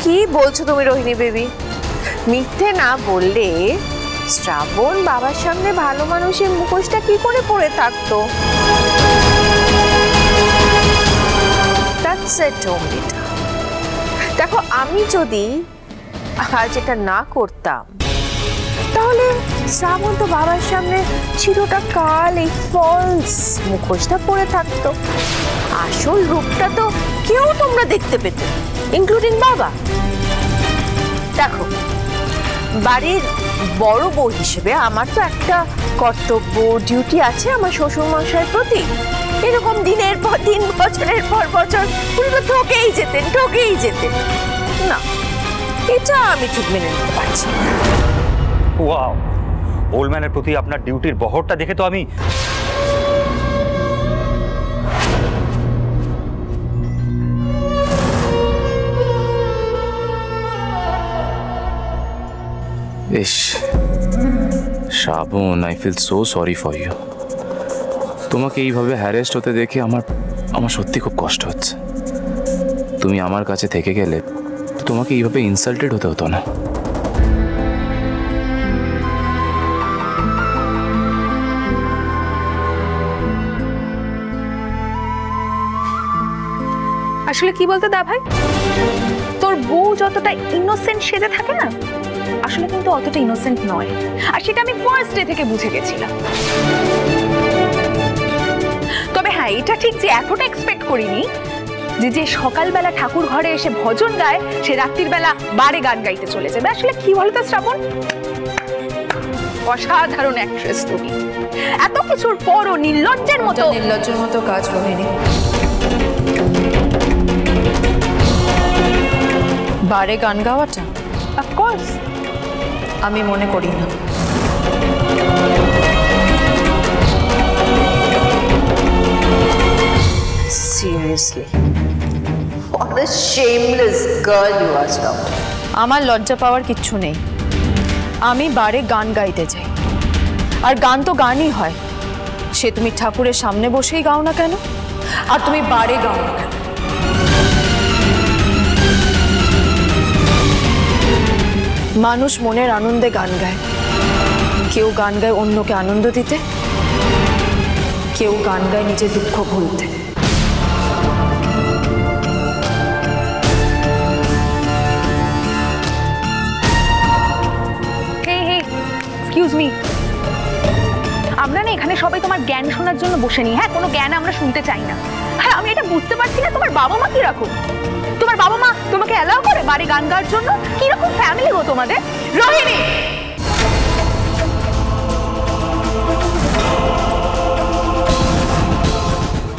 কি বলছো তুমি রোহিণী বেবি? মিথ্যে না বললে শ্রাবণ বাবার সামনে ভালো মানুষের মুখোশটা কি করে পরে থাকতো? দেখো, আমি যদি আজ এটা না করতাম তাহলে শ্রাবণ তো বাবার সামনে চিরটা কাল এই ফলস মুখোশটা পরে থাকতো। আসল রূপটা তো কেউ তোমরা দেখতে পেতে, ইনক্লুডিং বাবা। দেখো, বাড়ির বড় বউ হিসেবে আমার তো একটা কর্তব্য, ডিউটি আছে আমার শ্বশুর মশাইয়ের প্রতি। এরকম দিনের পর দিন, বছরের পর বছর উনি তো ঠকেই যেতেন না, এটা আমি ঠিক মেনে নিতে পারছি। ওয়াও, ওল্ডম্যানের প্রতি আপনার ডিউটির বহরটা দেখে তো আমি Shrabon, I feel so sorry for you. তোমাকে এইভাবে হ্যারেস্ট হতে দেখে আমার সত্যি খুব কষ্ট হচ্ছে। তুমি আমার কাছে থেকে গেলে তোমাকে এইভাবে ইনসাল্টেড হতে হতো না। আসলে কি বলতো দা ভাই, তোর বউ যতটা ইনোসেন্ট সেজে থাকে না, আসলে কিন্তু অতটা ইনোসেন্ট নয়। আর সেটা আমি ফার্স্ট ডে থেকে বুঝে গেছিলাম। তবে হ্যাঁ, এটা ঠিক যে এতটা এক্সপেক্ট করিনি যে সকালবেলা ঠাকুর ঘরে এসে ভজন গায়, সে রাত্রির বেলা বারে গান গাইতে চলে যাবে। আসলে কি বলতো শ্রাবণ, অসাধারণ অ্যাক্ট্রেস তুমি। এত কিছুর পরও নির্লজ্জের মতো কাজ রোহিণী। বারে গান গাওয়াটা অফকোর্স আমি মনে করি না। Seriously, what a shameless girl you are, Shravan. আমার লজ্জা পাওয়ার কিচ্ছু নেই। আমি বারে গান গাইতে চাই, আর গান তো গানই হয়, সে তুমি ঠাকুরের সামনে বসেই গাও না কেন, আর তুমি বারে গাও না কেন। মানুষ মনের আনন্দে গান গায়। কেউ গান গায় অন্যকে আনন্দ দিতে, কেউ গান গায় নিজের দুঃখ ভুলতে। এক্সকিউজ মি, আমরা না এখানে সবাই তোমার জ্ঞান শোনার জন্য বসে নি। হ্যাঁ, কোনো জ্ঞান আমরা শুনতে চাই না। হ্যাঁ, আমি এটা বুঝতে পারছি না তোমার বাবা মা কিরকম। তোমার বাবা মা তোমাকে অ্যালাউ করে বাড়ি গান গাওয়ার জন্য? কিরকম ফ্যামিলি গো তোমাদের? রোহিণী,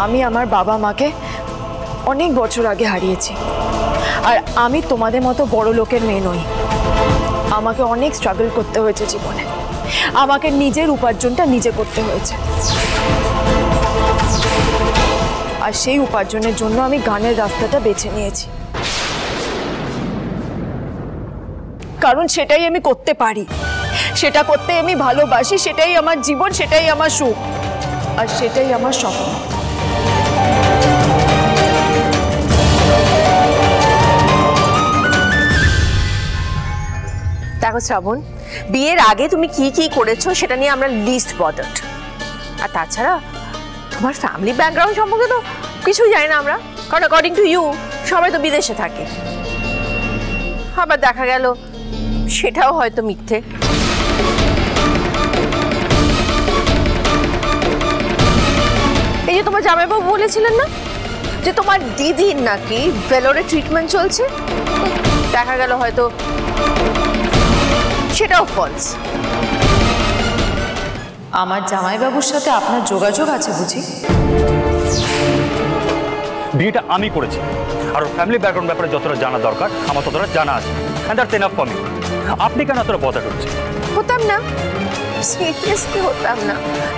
আমি আমার বাবা মাকে অনেক বছর আগে হারিয়েছি, আর আমি তোমাদের মতো বড় লোকের মেয়ে নই। আমাকে অনেক স্ট্রাগল করতে হয়েছে জীবনে, আমাকে নিজের উপার্জনটা নিজে করতে হয়েছে, আর সেই উপার্জনের জন্য আমি গানের রাস্তাটা বেছে নিয়েছি, কারণ সেটাই আমি করতে পারি, সেটা করতে আমি ভালোবাসি, সেটাই আমার জীবন, সেটাই আমার সুখ, আর সেটাই আমার স্বপ্ন। দেখো শ্রাবণ, বিয়ের আগে তুমি কি কি করেছো সেটা নিয়ে আমরা লিস্ট বদার্ড। আর তাছাড়া তোমার ফ্যামিলি ব্যাকগ্রাউন্ড সম্পর্কে তো কিছুই জানি না আমরা, কারণ অ্যাকর্ডিং টু ইউ সবাই তো বিদেশে থাকে। আবার দেখা গেল সেটাও হয়তো মিথ্যে। এই যে তোমার জামাইবাবু বলেছিলেন না যে তোমার দিদির নাকি ভেলোরে ট্রিটমেন্ট চলছে, দেখা গেল হয়তো সেটাও ফলস। আমার জামাইবাবুর সাথে আপনার যোগাযোগ আছে বুঝি? বিয়েটা আমি করেছি, আর ফ্যামিলি ব্যাকগ্রাউন্ড ব্যাপারে যতটা জানা দরকার আমার ততটা জানা আছে। And that's enough for me. আপনি কেন এতটা বদার হচ্ছেন? হতাম না, সিরিয়াসলি হতাম না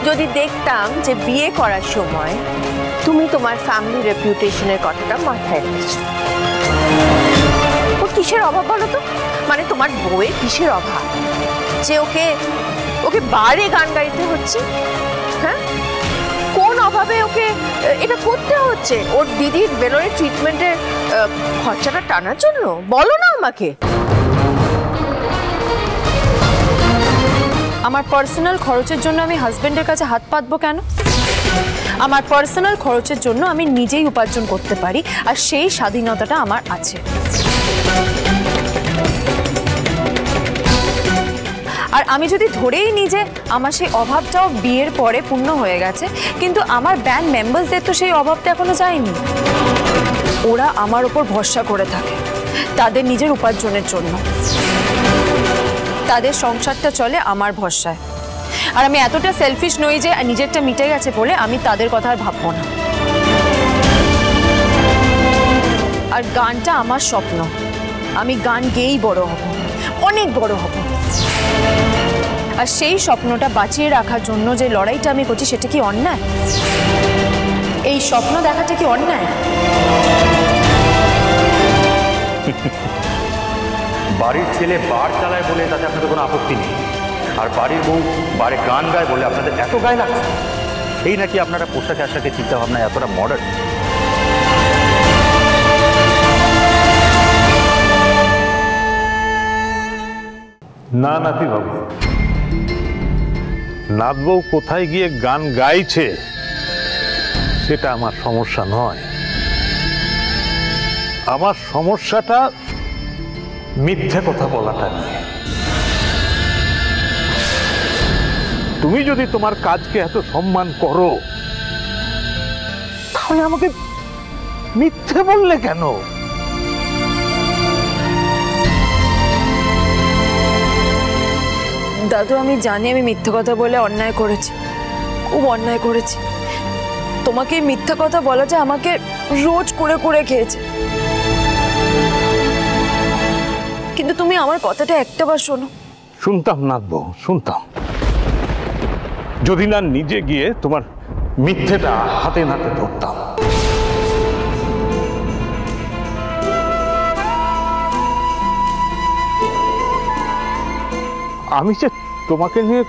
যদি দেখতাম যে বিয়ে করার সময় তুমি তোমার ফ্যামিলি রেপুটেশনের কথাটা মাথায় রেখেছো। ও কিসের অভাব বলো তো? মানে তোমার বউয়ের কিসের অভাব যে ওকে ওকে বারে গান গাইতে হচ্ছে? হ্যাঁ, কোন অভাবে ওকে এটা করতে হচ্ছে ওর দিদির বেলোরের ট্রিটমেন্টের খরচাটা টানার জন্য? বলো না আমাকে। আমার পার্সোনাল খরচের জন্য আমি হাজবেন্ডের কাছে হাত পাতবো কেন? আমার পার্সোনাল খরচের জন্য আমি নিজেই উপার্জন করতে পারি, আর সেই স্বাধীনতাটা আমার আছে। আর আমি যদি ধরেই নিই যে আমার সেই অভাবটাও বিয়ের পরে পূর্ণ হয়ে গেছে, কিন্তু আমার ব্যান্ড মেম্বারসদের তো সেই অভাবটা এখনো যায়নি। ওরা আমার ওপর ভরসা করে থাকে তাদের নিজের উপার্জনের জন্য। তাদের সংসারটা চলে আমার ভরসায়। আর আমি এতটা সেলফিশ নই যে নিজেরটা মিটে গেছে বলে আমি তাদের কথা আর ভাববো না। আর গানটা আমার স্বপ্ন, আমি গান গেয়েই বড় হব, অনেক বড় হব। আর সেই স্বপ্নটা বাঁচিয়ে রাখার জন্য যে লড়াইটা আমি করছি সেটা কি অন্যায়? এই স্বপ্ন দেখাটা কি অন্যায়? বাড়ির ছেলে বার চালায় বলে তাতে আপনাদের কোনো আপত্তি নেই, আর বাড়ির বউ বারে গান গায় বলে আপনাদের এত গায়ে লাগছে। এই নাকি আপনারা পোশাক আশাকে চিন্তা ভাবনা এতটা মডার্ন। না নাতি বাবু, নাত বউ কোথায় গিয়ে গান গাইছে সেটা আমার সমস্যা নয়। আমার সমস্যাটা মিথ্যে কথা বলাটা নিয়ে। তুমি যদি তোমার কাজকে এত সম্মান করো তাহলে আমাকে মিথ্যে বললে কেন? দাদু, আমি জানি আমি মিথ্যে কথা বলে অন্যায় করেছি, খুব অন্যায় করেছি। তোমাকে মিথ্যা কথা বলাটা আমাকে রোজ করে করে খেয়েছে। কিন্তু তুমি আমার কথাটা একটাবার শোনো। শুনতাম নাত বউ, শুনতাম, যদি না নিজে গিয়ে তোমার মিথ্যেটা হাতে নাতে ধরতাম। আমি যে তোমাকে নিয়ে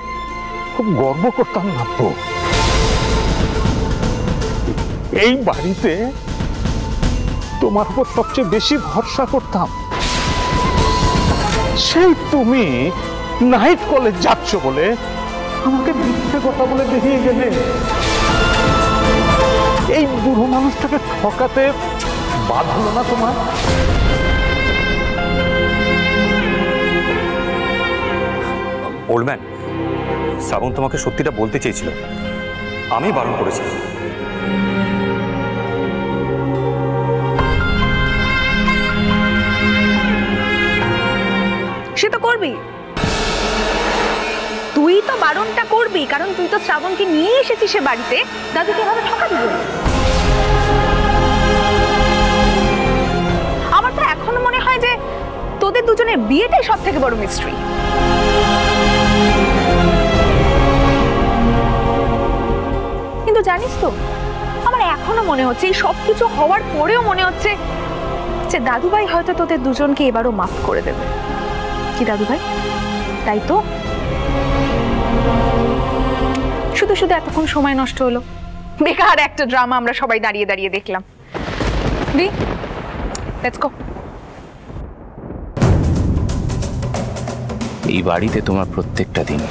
খুব গর্ব করতাম নাত বউ। এই বাড়িতে তোমার উপর সবচেয়ে বেশি ভরসা করতাম। সেই তুমি নাইট কলেজ যাচ্ছ বলে আমাকে মিথ্যে কথা বলে দেখিয়ে গেলে। এই বুড়ো মানুষটাকে ঠকাতে বাদ হলো না তোমার? ওল্ড ম্যান, শ্রাবণ তোমাকে সত্যিটা বলতে চেয়েছিল, আমি বারণ করেছি। সে তো করবি, তুই তো বারণটা করবি, কারণ তুই তো শ্রাবণকে নিয়ে এসেছিস সে বাড়িতে। দাদুকে এভাবে ঠকাবি বলে আমার তো এখনো মনে হয় যে তোদের দুজনের বিয়েটাই সব থেকে বড় মিস্ট্রি। কিন্তু জানিস তো, আমার এখনো মনে হচ্ছে এই সব কিছু হওয়ার পরেও মনে হচ্ছে যে দাদুভাই হয়তো তোদের দুজনকে এবারও মাফ করে দেবে। কি দাদুভাই, তাই তো? শুধু শুধু এতক্ষণ সময় নষ্ট হলো, বেকার একটা ড্রামা আমরা সবাই দাঁড়িয়ে দাঁড়িয়ে দেখলাম। Let's go. এই বাড়িতে তোমার প্রত্যেকটা দিন,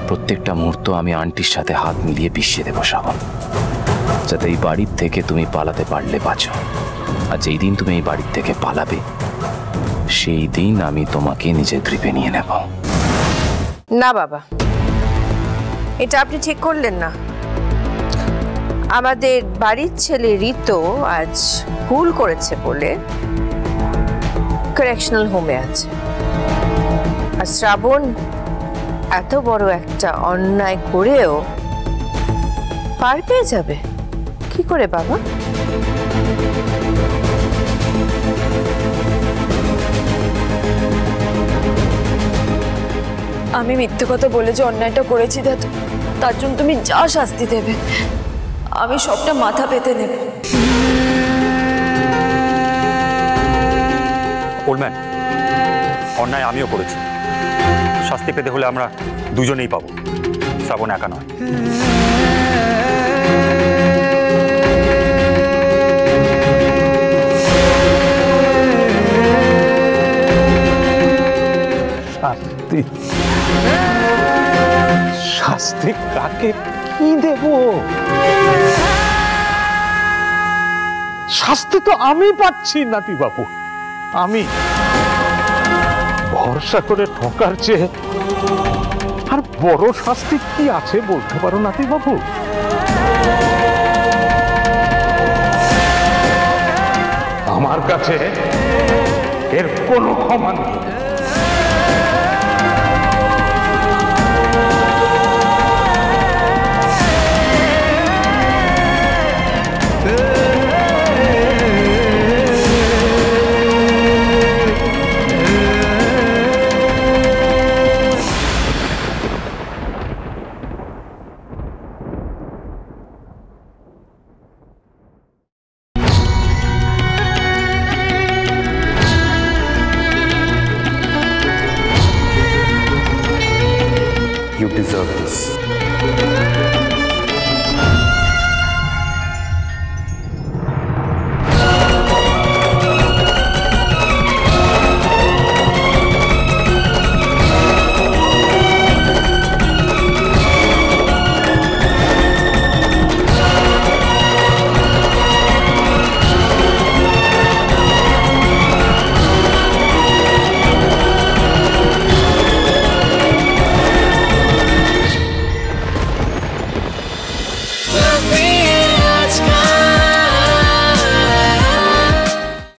প্রত্যেকটা মুহূর্ত আমি আন্টির সাথে হাত মিলিয়ে পিষিয়ে দেবো শ্রাবণ, যাতে এই বাড়ির থেকে তুমি পালাতে পারলে বাঁচো। আর যেই দিন তুমি এই বাড়ির থেকে পালাবে সেই দিন আমি তোমাকে নিজের গ্রিপে নিয়ে নেব। না বাবা, এটা আপনি ঠিক করলেন না। আমাদের বাড়ির ছেলে ঋতু আজ ভুল করেছে বলে কারেকশনাল হোমে আছে, আর শ্রাবণ এত বড় একটা অন্যায় করেও পার পেয়ে যাবে কি করে বাবা? আমি মিথ্যে কথা বলে যে অন্যায়টা করেছি দাদু, তার জন্য তুমি যা শাস্তি দেবে আমি সবটা মাথা পেতে নেব। ওল্ড ম্যান, অন্যায় আমিও করেছি, শাস্তি পেতে হলে আমরা দুজনেই পাবো, শ্রাবণ একা নয়। শাস্তি শাস্তি কাকে কি দেব? শাস্তি তো আমি পাচ্ছি নাতি বাবু, আমি ভরসা করে ঠকার চেয়ে আর বড় শাস্তি কি আছে বলতে পারো নাতি বাবু? আমার কাছে এর কোনো ক্ষমা নেই। You deserve this.